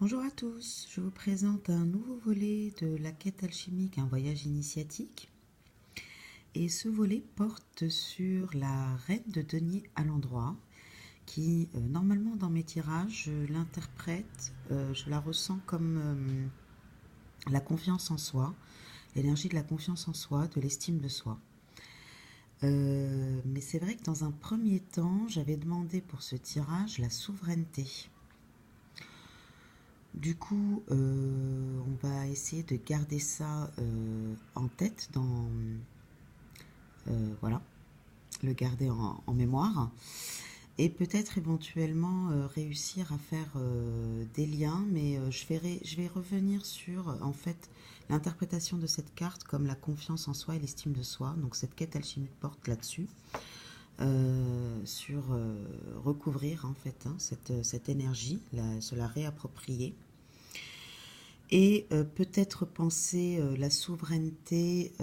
Bonjour à tous, je vous présente un nouveau volet de la quête alchimique, un voyage initiatique. Et ce volet porte sur la reine de denier à l'endroit, qui normalement dans mes tirages, je l'interprète, je la ressens comme la confiance en soi, l'énergie de la confiance en soi, de l'estime de soi. Mais c'est vrai que dans un premier temps, j'avais demandé pour ce tirage la souveraineté. Du coup, on va essayer de garder ça en tête, voilà, le garder en mémoire, et peut-être éventuellement réussir à faire des liens, mais je vais revenir sur en fait l'interprétation de cette carte comme la confiance en soi et l'estime de soi. Donc cette quête alchimique porte là-dessus, sur recouvrir en fait cette énergie, se la réapproprier. Et peut-être penser la souveraineté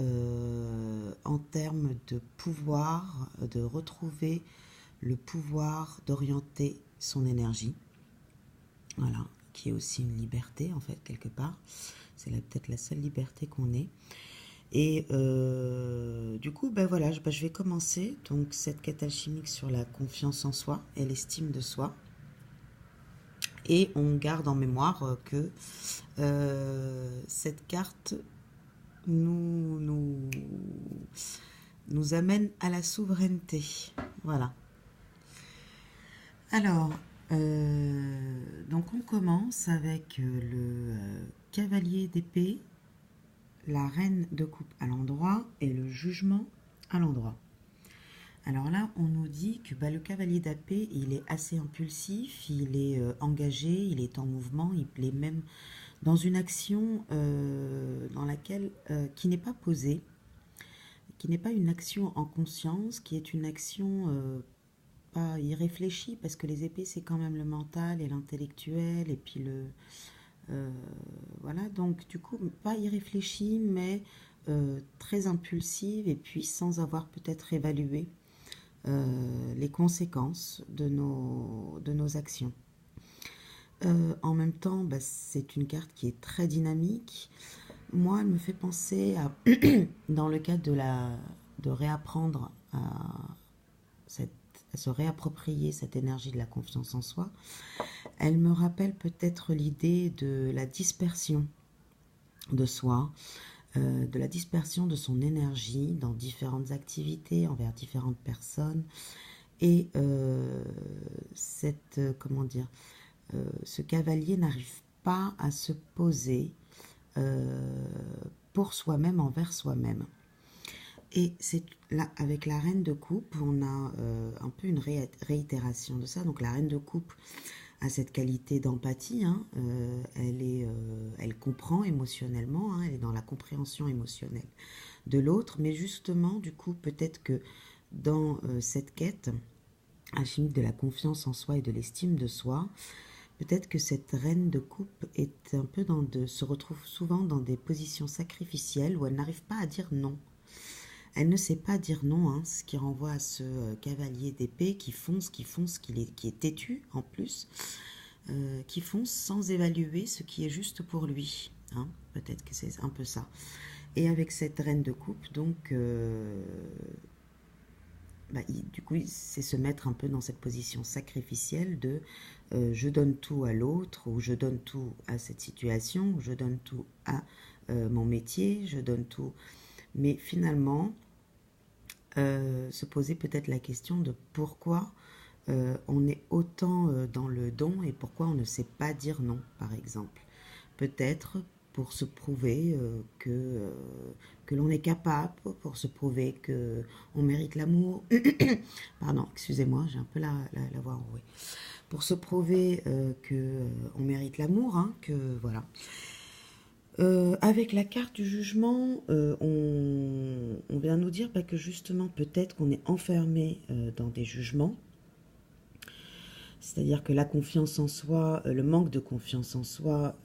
en termes de pouvoir, de retrouver le pouvoir d'orienter son énergie. Voilà, qui est aussi une liberté en fait quelque part. C'est peut-être la seule liberté qu'on ait. Et du coup, ben voilà, je vais commencer donc cette quête alchimique sur la confiance en soi et l'estime de soi. Et on garde en mémoire que cette carte nous amène à la souveraineté. Voilà. Alors, donc on commence avec le cavalier d'épée, la reine de coupe à l'endroit et le jugement à l'endroit. Alors là, on nous dit que le cavalier d'épée, il est assez impulsif, il est engagé, il est en mouvement, il est même dans une action dans laquelle qui n'est pas posée, qui n'est pas une action en conscience, qui est une action pas irréfléchie, parce que les épées c'est quand même le mental et l'intellectuel et puis voilà, donc du coup pas irréfléchie mais très impulsive et puis sans avoir peut-être évalué les conséquences de nos actions. En même temps, c'est une carte qui est très dynamique. Moi, elle me fait penser à, dans le cadre de réapprendre à se réapproprier cette énergie de la confiance en soi, elle me rappelle peut-être l'idée de la dispersion de soi, de la dispersion de son énergie dans différentes activités, envers différentes personnes. Et comment dire, ce cavalier n'arrive pas à se poser pour soi-même, envers soi-même. Et c'est là, avec la reine de coupe, on a un peu une réitération de ça. Donc la reine de coupe a cette qualité d'empathie, hein, elle comprend émotionnellement, hein, elle est dans la compréhension émotionnelle de l'autre, mais justement, du coup, peut-être que dans cette quête alchimique de la confiance en soi et de l'estime de soi, peut-être que cette reine de coupe est un peu se retrouve souvent dans des positions sacrificielles où elle n'arrive pas à dire non. Elle ne sait pas dire non, hein, ce qui renvoie à ce cavalier d'épée qui fonce, qui est têtu en plus, qui fonce sans évaluer ce qui est juste pour lui. Hein. Peut-être que c'est un peu ça. Et avec cette reine de coupe, donc, du coup, c'est se mettre un peu dans cette position sacrificielle de je donne tout à l'autre, ou je donne tout à cette situation, ou je donne tout à mon métier, je donne tout. Mais finalement, se poser peut-être la question de pourquoi on est autant dans le don et pourquoi on ne sait pas dire non, par exemple. Peut-être pour se prouver que l'on est capable, pour se prouver qu'on mérite l'amour. Pardon, excusez-moi, j'ai un peu la voix enrouée. Pour se prouver qu'on mérite l'amour, hein, que voilà. Avec la carte du jugement, on vient nous dire que justement, peut-être qu'on est enfermé dans des jugements. C'est-à-dire que la confiance en soi, le manque de confiance en soi,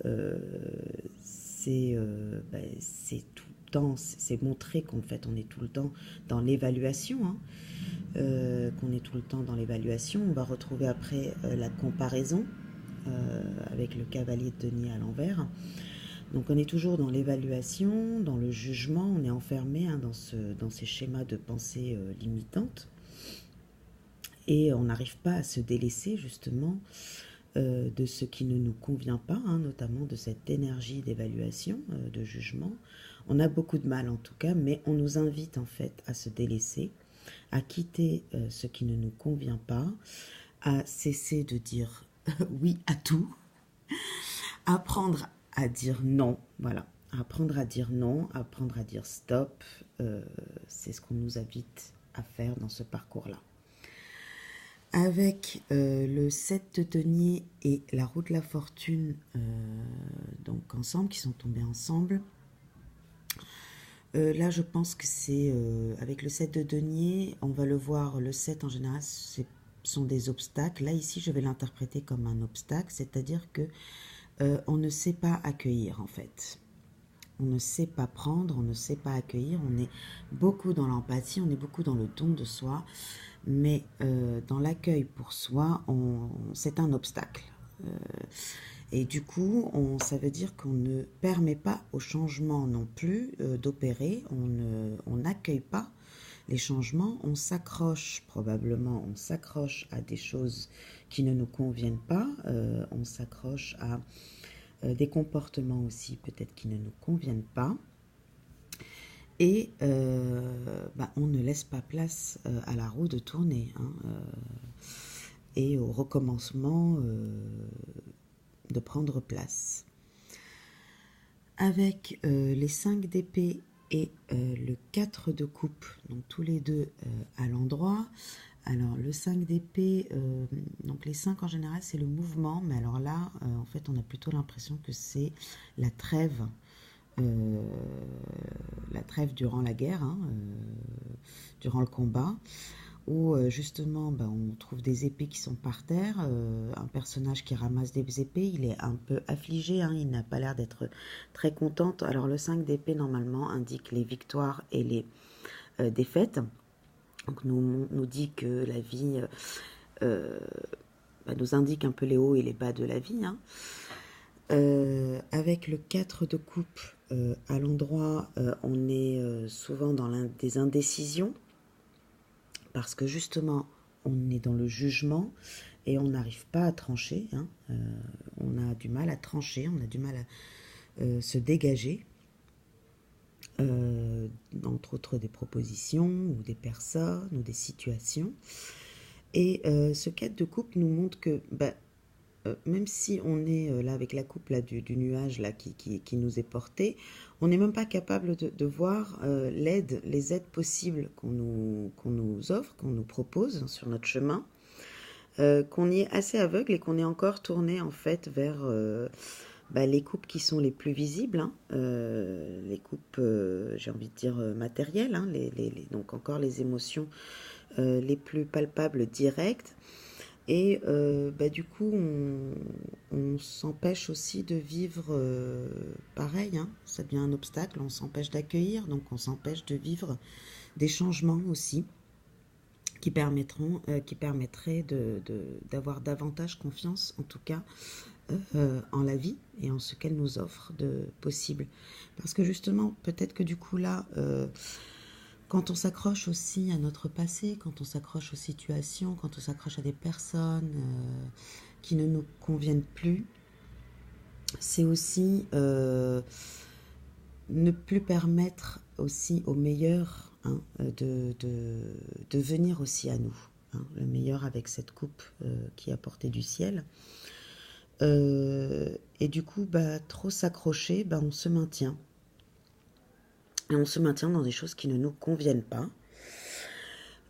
c'est tout le temps, c'est montrer qu'en fait on est tout le temps dans l'évaluation, hein, qu'on est tout le temps dans l'évaluation. On va retrouver après la comparaison avec le cavalier de denier à l'envers. Donc on est toujours dans l'évaluation, dans le jugement, on est enfermé dans ces schémas de pensée limitantes. Et on n'arrive pas à se délaisser justement de ce qui ne nous convient pas, notamment de cette énergie d'évaluation, de jugement. On a beaucoup de mal en tout cas, mais on nous invite en fait à se délaisser, à quitter ce qui ne nous convient pas, à cesser de dire oui à tout, apprendre à dire non, voilà, apprendre à dire non, apprendre à dire stop, c'est ce qu'on nous invite à faire dans ce parcours-là. Avec le 7 de denier et la roue de la fortune, donc ensemble, qui sont tombés ensemble. Là, je pense que c'est avec le 7 de denier, on va le voir, le 7 en général, sont des obstacles. Là, ici, je vais l'interpréter comme un obstacle, c'est-à-dire que on ne sait pas accueillir, en fait. On ne sait pas prendre, on ne sait pas accueillir, on est beaucoup dans l'empathie, on est beaucoup dans le don de soi, mais dans l'accueil pour soi, c'est un obstacle. Et du coup, ça veut dire qu'on ne permet pas au changement non plus d'opérer, on n'accueille pas les changements, on s'accroche probablement, on s'accroche à des choses qui ne nous conviennent pas, on s'accroche à des comportements aussi peut-être qui ne nous conviennent pas. Et on ne laisse pas place à la roue de tourner et au recommencement de prendre place. Avec les 5 d'épée et le 4 de coupe, donc tous les deux à l'endroit. Alors le 5 d'épée, donc les 5 en général c'est le mouvement, mais alors là en fait on a plutôt l'impression que c'est la trêve. La trêve durant la guerre, durant le combat, où justement on trouve des épées qui sont par terre, un personnage qui ramasse des épées, il est un peu affligé, il n'a pas l'air d'être très content. Alors le 5 d'épée normalement indique les victoires et les défaites, donc nous dit que la vie nous indique un peu les hauts et les bas de la vie. Avec le 4 de coupe à l'endroit, on est souvent dans des indécisions, parce que justement on est dans le jugement et on n'arrive pas à trancher, on a du mal à trancher, on a du mal à se dégager, entre autres des propositions ou des personnes ou des situations. Et ce 4 de coupe nous montre que même si on est là avec la coupe là, du nuage là, qui nous est portée, on n'est même pas capable de voir les aides possibles qu'on nous offre, qu'on nous propose sur notre chemin, qu'on y est assez aveugle et qu'on est encore tourné en fait vers les coupes qui sont les plus visibles, les coupes, j'ai envie de dire, matérielles, donc encore les émotions les plus palpables, directes. Et du coup, on s'empêche aussi de vivre pareil, ça devient un obstacle, on s'empêche d'accueillir, donc on s'empêche de vivre des changements aussi qui permettraient d'avoir davantage confiance, en tout cas, en la vie et en ce qu'elle nous offre de possible. Parce que justement, peut-être que du coup là... quand on s'accroche aussi à notre passé, quand on s'accroche aux situations, quand on s'accroche à des personnes qui ne nous conviennent plus, c'est aussi ne plus permettre aussi au meilleur de venir aussi à nous. Le meilleur avec cette coupe qui est à portée du ciel. Et du coup, trop s'accrocher, on se maintient. Et on se maintient dans des choses qui ne nous conviennent pas.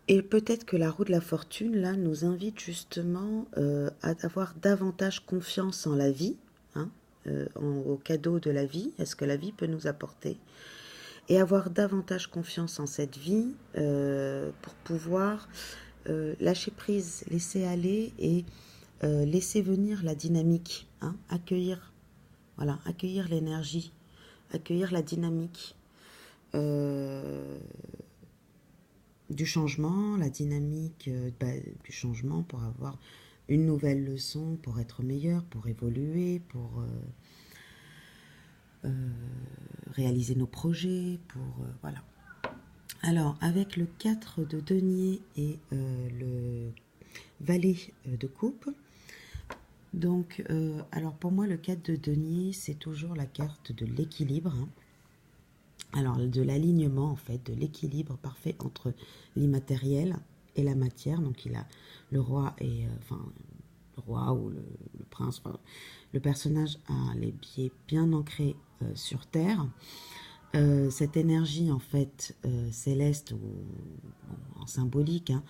Et peut-être que la roue de la fortune, là, nous invite justement à avoir davantage confiance en la vie, au cadeau de la vie, est-ce que la vie peut nous apporter, et avoir davantage confiance en cette vie pour pouvoir lâcher prise, laisser aller et laisser venir la dynamique, accueillir l'énergie, accueillir la dynamique du changement, la dynamique du changement pour avoir une nouvelle leçon pour être meilleur, pour évoluer, pour réaliser nos projets, pour voilà. Alors, avec le 4 de denier et le valet de coupe, donc, alors pour moi, le 4 de denier, c'est toujours la carte de l'équilibre, hein. Alors, de l'alignement, en fait, de l'équilibre parfait entre l'immatériel et la matière. Donc, il a le roi et, enfin, le roi ou le prince, enfin, le personnage a les pieds bien ancrés sur terre. Cette énergie en fait céleste ou bon, en symbolique, hein,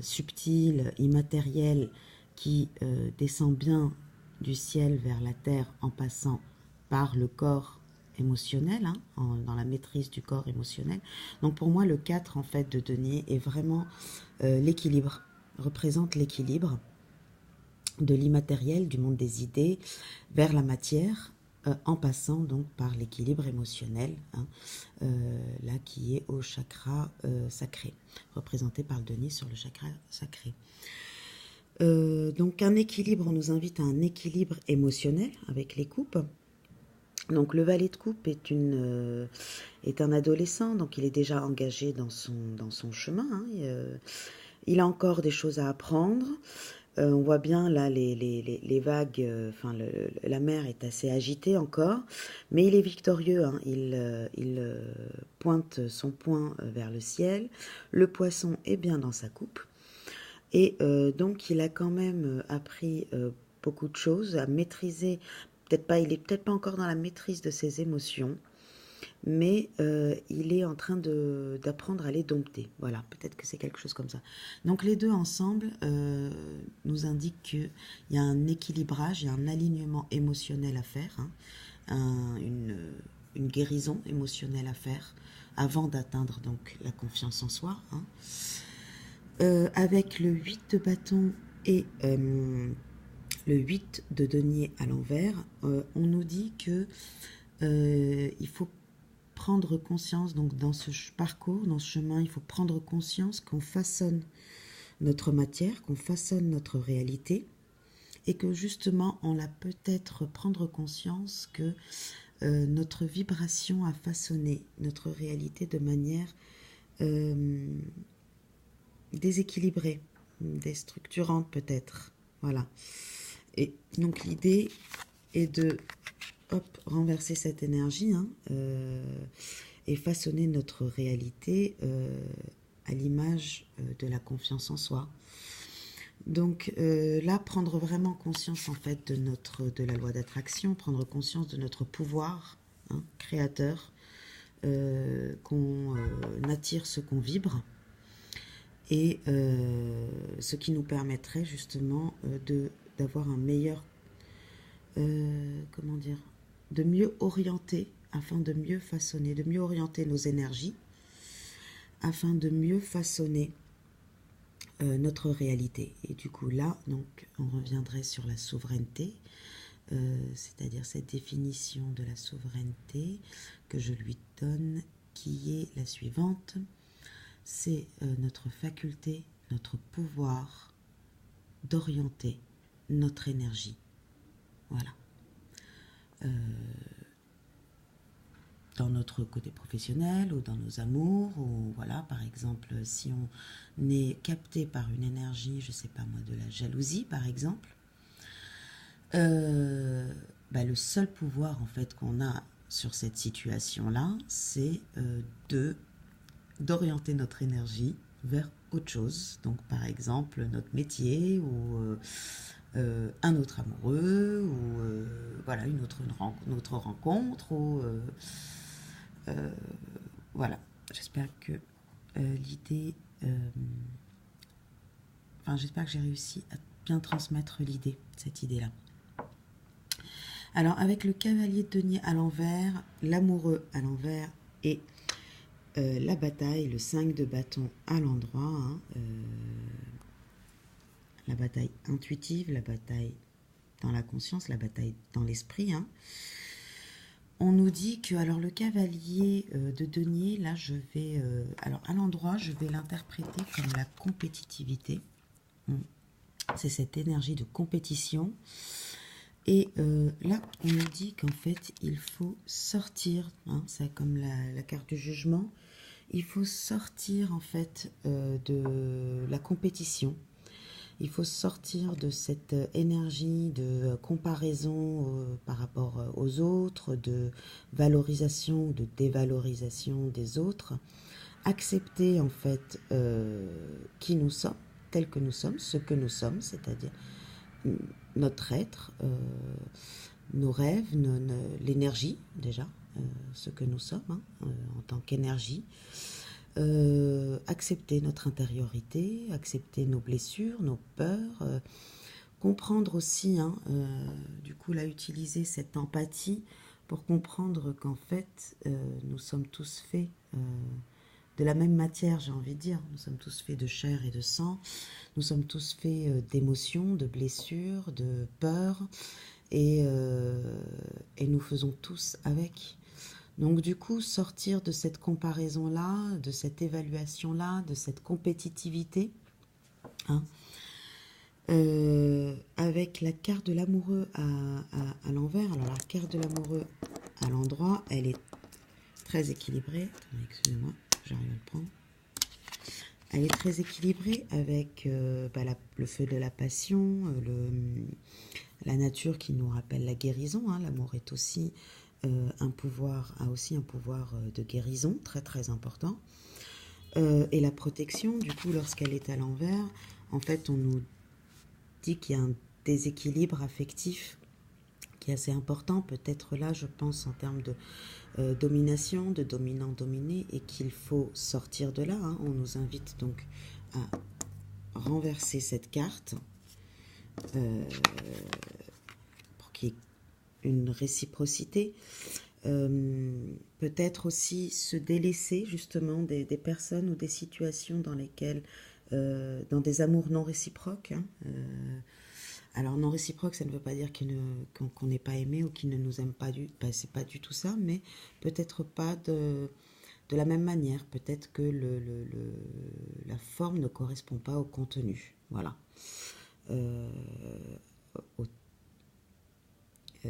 subtile, immatérielle, qui descend bien du ciel vers la terre en passant par le corps émotionnel, hein, dans la maîtrise du corps émotionnel. Donc pour moi le 4 en fait de denier est vraiment l'équilibre, représente l'équilibre de l'immatériel, du monde des idées, vers la matière, en passant donc par l'équilibre émotionnel, hein, là qui est au chakra sacré, représenté par le denier sur le chakra sacré. Donc un équilibre, on nous invite à un équilibre émotionnel avec les coupes. Donc le valet de coupe est un adolescent, donc il est déjà engagé dans son chemin, hein, il a encore des choses à apprendre. On voit bien là les vagues, enfin la mer est assez agitée encore, mais il est victorieux, hein. Il pointe son poing vers le ciel, le poisson est bien dans sa coupe, et donc il a quand même appris beaucoup de choses, à maîtriser, il est peut-être pas encore dans la maîtrise de ses émotions, mais il est en train d'apprendre à les dompter. Voilà, peut-être que c'est quelque chose comme ça. Donc les deux ensemble nous indiquent qu'il y a un équilibrage, il y a un alignement émotionnel à faire, hein, une guérison émotionnelle à faire avant d'atteindre donc la confiance en soi, hein. Avec le 8 de bâton et le 8 de denier à l'envers, on nous dit que il faut prendre conscience, donc dans ce parcours, dans ce chemin, il faut prendre conscience qu'on façonne notre matière, qu'on façonne notre réalité, et que justement, on a peut-être prendre conscience que notre vibration a façonné notre réalité de manière déséquilibrée, déstructurante peut-être. Voilà. Et donc l'idée est de renverser cette énergie, hein, et façonner notre réalité à l'image de la confiance en soi. Donc là, prendre vraiment conscience en fait de la loi d'attraction, prendre conscience de notre pouvoir, hein, créateur, qu'on attire ce qu'on vibre, et ce qui nous permettrait justement d'avoir un meilleur, comment dire, de mieux orienter, afin de mieux façonner, de mieux orienter nos énergies, afin de mieux façonner notre réalité. Et du coup là, donc, on reviendrait sur la souveraineté, c'est-à-dire cette définition de la souveraineté que je lui donne, qui est la suivante. C'est notre faculté, notre pouvoir d'orienter notre énergie. Voilà. Dans notre côté professionnel ou dans nos amours, ou voilà, par exemple, si on est capté par une énergie, je sais pas moi, de la jalousie par exemple, le seul pouvoir en fait qu'on a sur cette situation-là, c'est d'orienter notre énergie vers autre chose. Donc par exemple notre métier ou un autre amoureux ou voilà une autre rencontre ou voilà. J'espère que l'idée, enfin j'espère que j'ai réussi à bien transmettre l'idée, cette idée-là. Alors avec le cavalier de denier à l'envers, l'amoureux à l'envers et la bataille, le 5 de bâton à l'endroit, hein, la bataille intuitive, la bataille dans la conscience, la bataille dans l'esprit, hein. On nous dit que, alors le cavalier de denier, là je vais, alors à l'endroit je vais l'interpréter comme la compétitivité. c'est cette énergie de compétition. Et là, on nous dit qu'en fait, il faut sortir, hein, c'est comme la carte du jugement, il faut sortir en fait de la compétition. Il faut sortir de cette énergie de comparaison par rapport aux autres, de valorisation ou de dévalorisation des autres. Accepter en fait qui nous sommes, tels que nous sommes, ce que nous sommes, c'est-à-dire notre être, nos rêves, l'énergie déjà, ce que nous sommes hein, en tant qu'énergie. Accepter notre intériorité, accepter nos blessures, nos peurs, comprendre aussi, hein, du coup là utiliser cette empathie pour comprendre qu'en fait nous sommes tous faits de la même matière, j'ai envie de dire. Nous sommes tous faits de chair et de sang, nous sommes tous faits d'émotions, de blessures, de peurs, et nous faisons tous avec. Donc du coup, sortir de cette comparaison-là, de cette évaluation-là, de cette compétitivité, hein, avec la carte de l'amoureux à l'envers. Alors la carte de l'amoureux à l'endroit, elle est très équilibrée. Attendez, excusez-moi, j'arrive à le prendre. Elle est très équilibrée avec le feu de la passion, la nature qui nous rappelle la guérison. Hein. L'amour est aussi a aussi un pouvoir de guérison très très important. Et la protection, du coup, lorsqu'elle est à l'envers, en fait, on nous dit qu'il y a un déséquilibre affectif qui est assez important, peut-être là, je pense, en termes de domination, de dominant-dominé, et qu'il faut sortir de là. Hein. On nous invite donc à renverser cette carte pour qu'il y ait une réciprocité. Peut-être aussi se délaisser justement des personnes ou des situations dans lesquelles, dans des amours non réciproques, hein, alors non réciproque, ça ne veut pas dire qu'on n'est pas aimé ou qu'il ne nous aime pas c'est pas du tout ça, mais peut-être pas de la même manière. Peut-être que la forme ne correspond pas au contenu. Voilà.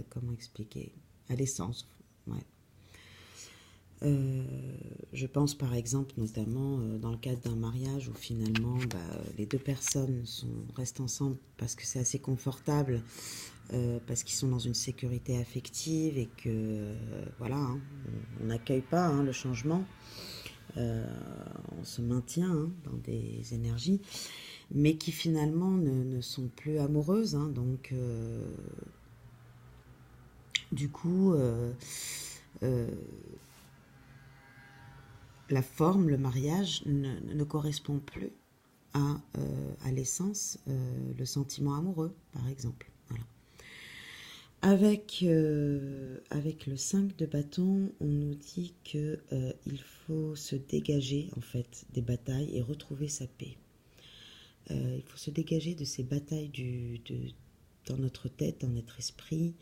Comment expliquer? À l'essence. Ouais. Je pense par exemple notamment dans le cadre d'un mariage où finalement les deux personnes restent ensemble parce que c'est assez confortable, parce qu'ils sont dans une sécurité affective et que voilà, hein, on n'accueille pas hein, le changement, on se maintient hein, dans des énergies, mais qui finalement ne sont plus amoureuses, hein, donc du coup la forme, le mariage ne correspond plus à l'essence, le sentiment amoureux, par exemple. Voilà. Avec le 5 de bâton, on nous dit qu'il faut se dégager en fait des batailles et retrouver sa paix. Il faut se dégager de ces batailles dans notre tête, dans notre esprit,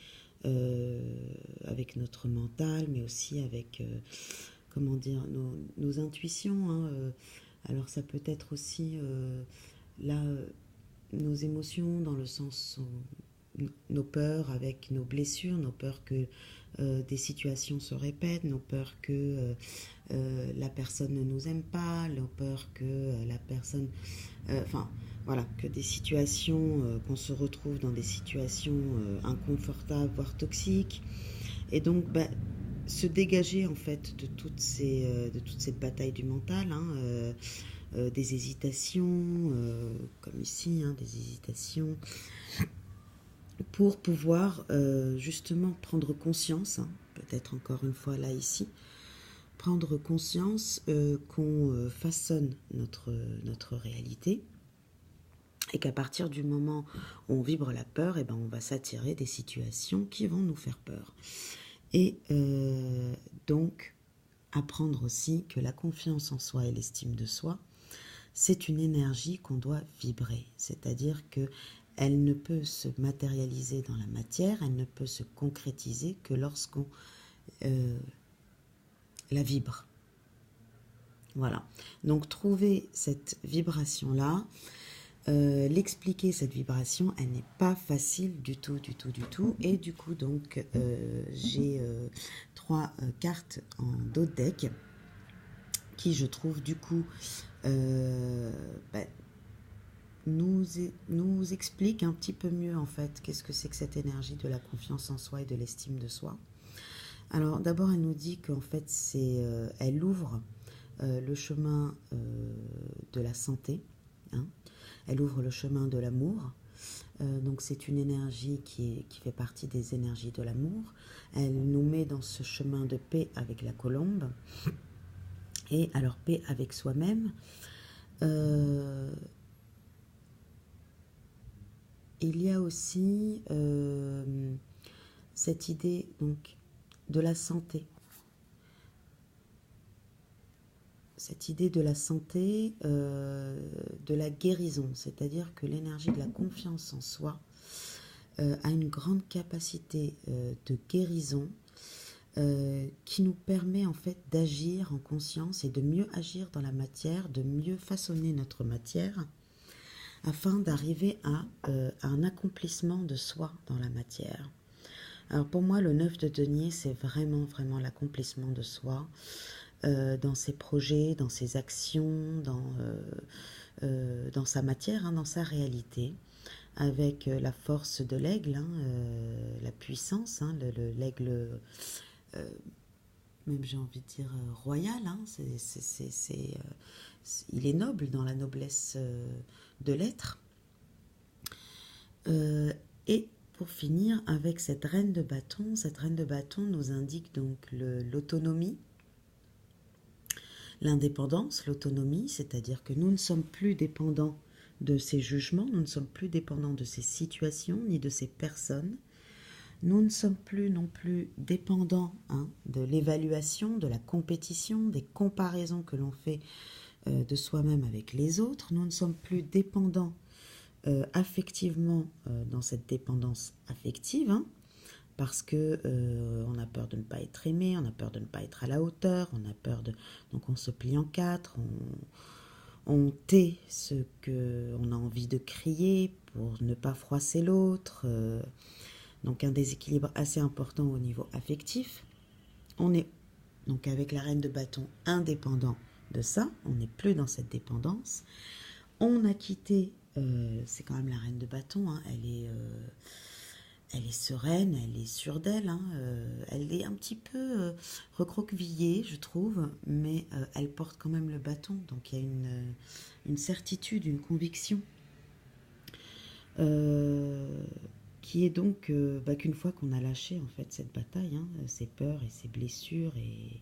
avec notre mental, mais aussi avec comment dire, nos intuitions. Hein, alors ça peut être aussi là nos émotions dans le sens où nos peurs avec nos blessures, nos peurs que des situations se répètent, nos peurs que la personne ne nous aime pas, nos peurs que la personne... Enfin, voilà, que des situations, qu'on se retrouve dans des situations inconfortables, voire toxiques. Et donc, se dégager en fait de toute cette bataille du mental, hein, des hésitations, comme ici, hein, des hésitations, pour pouvoir justement prendre conscience, hein, peut-être encore une fois là ici, prendre conscience qu'on façonne notre réalité et qu'à partir du moment où on vibre la peur, eh ben, on va s'attirer des situations qui vont nous faire peur. Et donc, apprendre aussi que la confiance en soi et l'estime de soi, c'est une énergie qu'on doit vibrer. C'est-à-dire qu'elle ne peut se matérialiser dans la matière, elle ne peut se concrétiser que lorsqu'on la vibre. Voilà. Donc, trouver cette vibration-là, L'expliquer, cette vibration, elle n'est pas facile du tout, du tout, du tout. Et du coup, donc, j'ai 3 cartes en dos de deck qui, je trouve, du coup, bah, nous explique un petit peu mieux, en fait, qu'est-ce que c'est que cette énergie de la confiance en soi et de l'estime de soi. Alors, d'abord, elle nous dit qu'en fait, elle ouvre le chemin de la santé, hein. Elle ouvre le chemin de l'amour. Donc c'est une énergie qui fait partie des énergies de l'amour. Elle nous met dans ce chemin de paix avec la colombe. Et alors paix avec soi-même. Il y a aussi cette idée donc, de la santé. Cette idée de la santé, de la guérison, c'est-à-dire que l'énergie de la confiance en soi a une grande capacité de guérison qui nous permet en fait d'agir en conscience et de mieux agir dans la matière, de mieux façonner notre matière afin d'arriver à un accomplissement de soi dans la matière. Alors pour moi, le 9 de denier, c'est vraiment, vraiment l'accomplissement de soi dans ses projets, dans ses actions, dans sa matière, hein, dans sa réalité, avec la force de l'aigle, hein, la puissance, hein, l'aigle, même j'ai envie de dire royal, hein, il est noble dans la noblesse de l'être. Et pour finir, avec cette reine de bâton nous indique donc l'autonomie, l'indépendance, l'autonomie, c'est-à-dire que nous ne sommes plus dépendants de ces jugements, nous ne sommes plus dépendants de ces situations ni de ces personnes. Nous ne sommes plus non plus dépendants de l'évaluation, de la compétition, des comparaisons que l'on fait de soi-même avec les autres. Nous ne sommes plus dépendants affectivement dans cette dépendance affective, parce que on a peur de ne pas être aimé, on a peur de ne pas être à la hauteur, on a peur de... Donc on se plie en quatre, on tait ce qu'on a envie de crier pour ne pas froisser l'autre. Donc un déséquilibre assez important au niveau affectif. On est donc avec la reine de bâton indépendant de ça, on n'est plus dans cette dépendance. On a quitté, c'est quand même la reine de bâton, hein, elle est sereine, elle est sûre d'elle, hein, elle est un petit peu recroquevillée, je trouve, mais elle porte quand même le bâton, donc il y a une certitude, une conviction, qui est donc qu'une fois qu'on a lâché en fait cette bataille, hein, ses peurs et ses blessures, et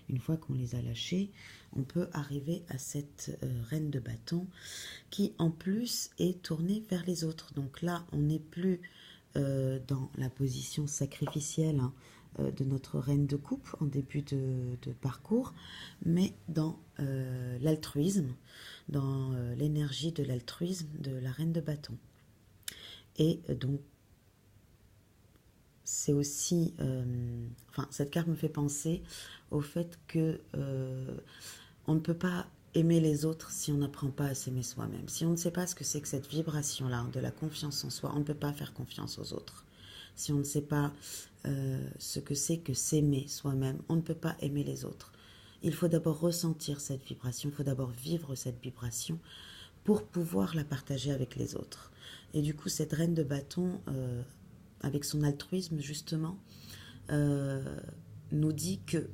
une fois qu'on les a lâchées, on peut arriver à cette reine de bâton qui en plus est tournée vers les autres. Donc là, on n'est plus dans la position sacrificielle, hein, de notre reine de coupe en début de parcours, mais dans l'altruisme, dans l'énergie de l'altruisme de la reine de bâton. Et donc, c'est aussi... cette carte me fait penser au fait que on ne peut pas aimer les autres si on n'apprend pas à s'aimer soi-même. Si on ne sait pas ce que c'est que cette vibration-là, de la confiance en soi, on ne peut pas faire confiance aux autres. Si on ne sait pas ce que c'est que s'aimer soi-même, on ne peut pas aimer les autres. Il faut d'abord ressentir cette vibration, il faut d'abord vivre cette vibration pour pouvoir la partager avec les autres. Et du coup, cette reine de bâton, avec son altruisme justement, nous dit que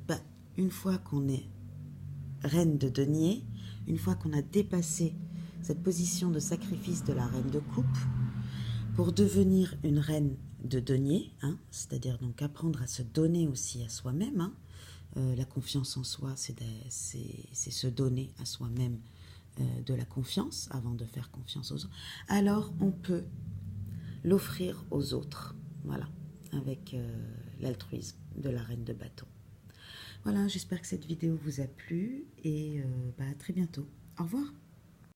une fois qu'on est reine de denier, une fois qu'on a dépassé cette position de sacrifice de la reine de coupe, pour devenir une reine de denier, hein, c'est-à-dire donc apprendre à se donner aussi à soi-même, hein, la confiance en soi, c'est se donner à soi-même de la confiance avant de faire confiance aux autres, alors on peut l'offrir aux autres, voilà, avec l'altruisme de la reine de bâton. Voilà, j'espère que cette vidéo vous a plu et à très bientôt. Au revoir.